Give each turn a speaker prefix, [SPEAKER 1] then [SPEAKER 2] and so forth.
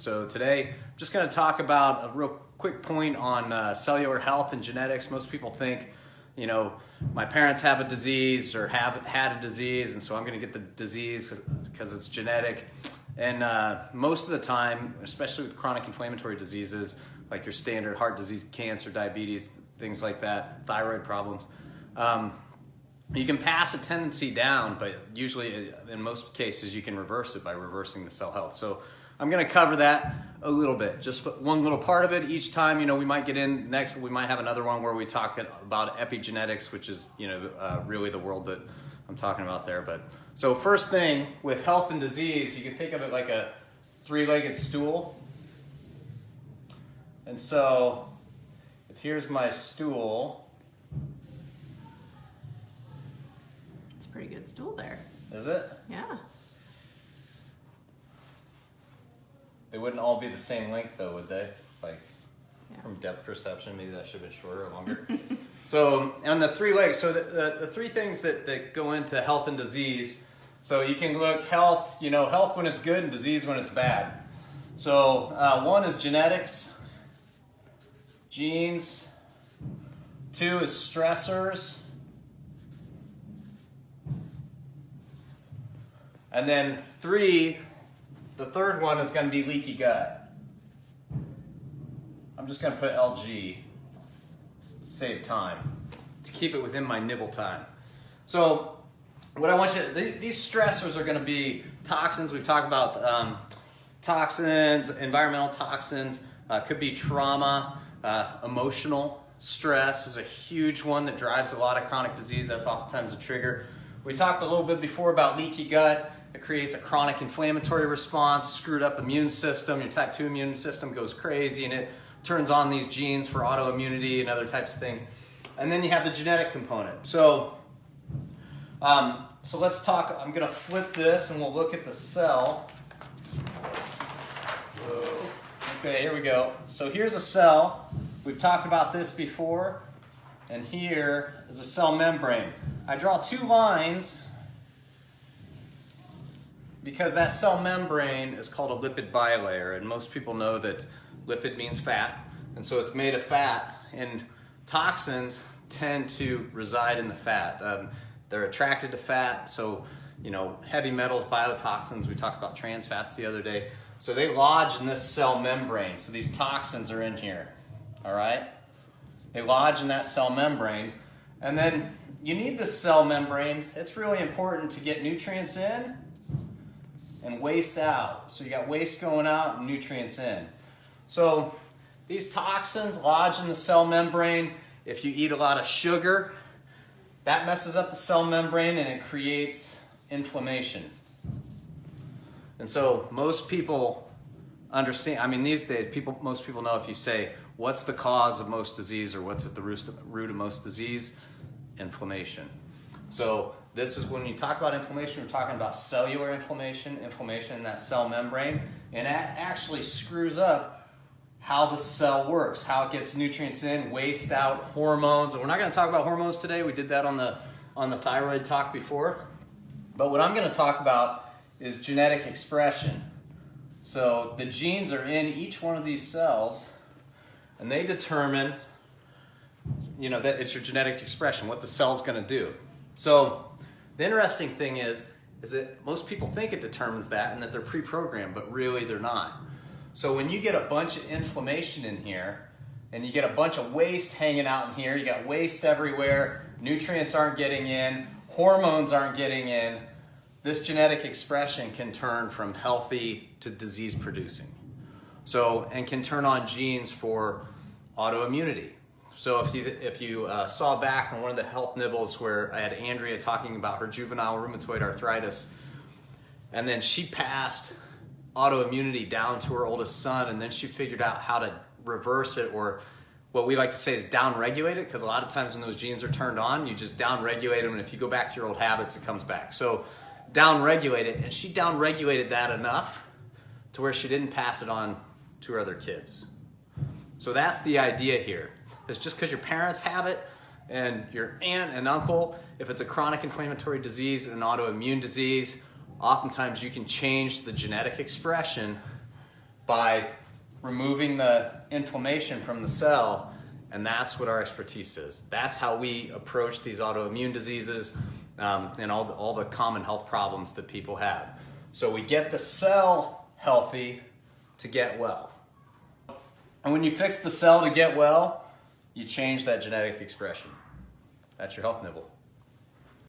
[SPEAKER 1] So today, I'm just going to talk about a real quick point on cellular health and genetics. Most people think, you know, my parents have a disease or have had a disease, and so I'm going to get the disease because it's genetic. And most of the time, especially with chronic inflammatory diseases, like your standard heart disease, cancer, diabetes, things like that, thyroid problems, you can pass a tendency down, but usually in most cases you can reverse it by reversing the cell health. So I'm going to cover that a little bit, just one little part of it each time. You know, we might get in next, we might have another one where we talk about epigenetics, which is, you know, really the world that I'm talking about there. But so first thing with health and disease, you can think of it like a three-legged stool. And so if here's my stool.
[SPEAKER 2] It's a pretty good stool there.
[SPEAKER 1] Is it?
[SPEAKER 2] Yeah.
[SPEAKER 1] They wouldn't all be the same length though, would they? Like
[SPEAKER 2] Yeah.
[SPEAKER 1] from depth perception, maybe that should have been shorter or longer. So on the three legs, so the three things that go into health and disease. So you can look health, you know, health when it's good and disease when it's bad. So one is genetics, genes. Two is stressors. And then three, the third one is going to be leaky gut. I'm just going to put LG to save time, to keep it within my nibble time. So what I want you to, these stressors are going to be toxins. We've talked about toxins, environmental toxins, could be trauma, emotional stress is a huge one that drives a lot of chronic disease. That's oftentimes a trigger. We talked a little bit before about leaky gut. It creates a chronic inflammatory response, screwed up immune system. Your type 2 immune system goes crazy and it turns on these genes for autoimmunity and other types of things. And then you have the genetic component. So let's talk, I'm going to flip this and we'll look at the cell. Whoa. Okay, here we go. So here's a cell. We've talked about this before. And here is a cell membrane. I draw two lines because that cell membrane is called a lipid bilayer, and most people know that lipid means fat, and so it's made of fat, and toxins tend to reside in the fat. They're attracted to fat, so, you know, heavy metals, biotoxins, we talked about trans fats the other day, so they lodge in this cell membrane, so these toxins are in here, all right? They lodge in that cell membrane, and then you need this cell membrane. It's really important to get nutrients in and waste out. So you got waste going out and nutrients in. So these toxins lodge in the cell membrane. If you eat a lot of sugar, that messes up the cell membrane and it creates inflammation. And so most people understand, I mean, these days, most people know if you say, what's the cause of most disease or what's at the root of most disease? Inflammation. So this is when you talk about inflammation, we're talking about cellular inflammation in that cell membrane, and that actually screws up how the cell works, how it gets nutrients in, waste out, hormones. And we're not going to talk about hormones today. We did that on the thyroid talk before. But what I'm going to talk about is genetic expression. So the genes are in each one of these cells, and they determine, you know, that it's your genetic expression, what the cell's going to do. So the interesting thing is that most people think it determines that and that they're pre-programmed, but really they're not. So when you get a bunch of inflammation in here and you get a bunch of waste hanging out in here, you got waste everywhere, nutrients aren't getting in, hormones aren't getting in, this genetic expression can turn from healthy to disease producing. So, and can turn on genes for autoimmunity. So if you saw back on one of the health nibbles where I had Andrea talking about her juvenile rheumatoid arthritis, and then she passed autoimmunity down to her oldest son, and then she figured out how to reverse it, or what we like to say is down-regulate it, because a lot of times when those genes are turned on, you just down-regulate them, and if you go back to your old habits, it comes back. So down-regulate it, and she down-regulated that enough to where she didn't pass it on to her other kids. So that's the idea here. It's just because your parents have it and your aunt and uncle, if it's a chronic inflammatory disease and an autoimmune disease, oftentimes you can change the genetic expression by removing the inflammation from the cell, and that's what our expertise is. That's how we approach these autoimmune diseases and all the common health problems that people have. So we get the cell healthy to get well. And when you fix the cell to get well, you change that genetic expression. That's your health nibble.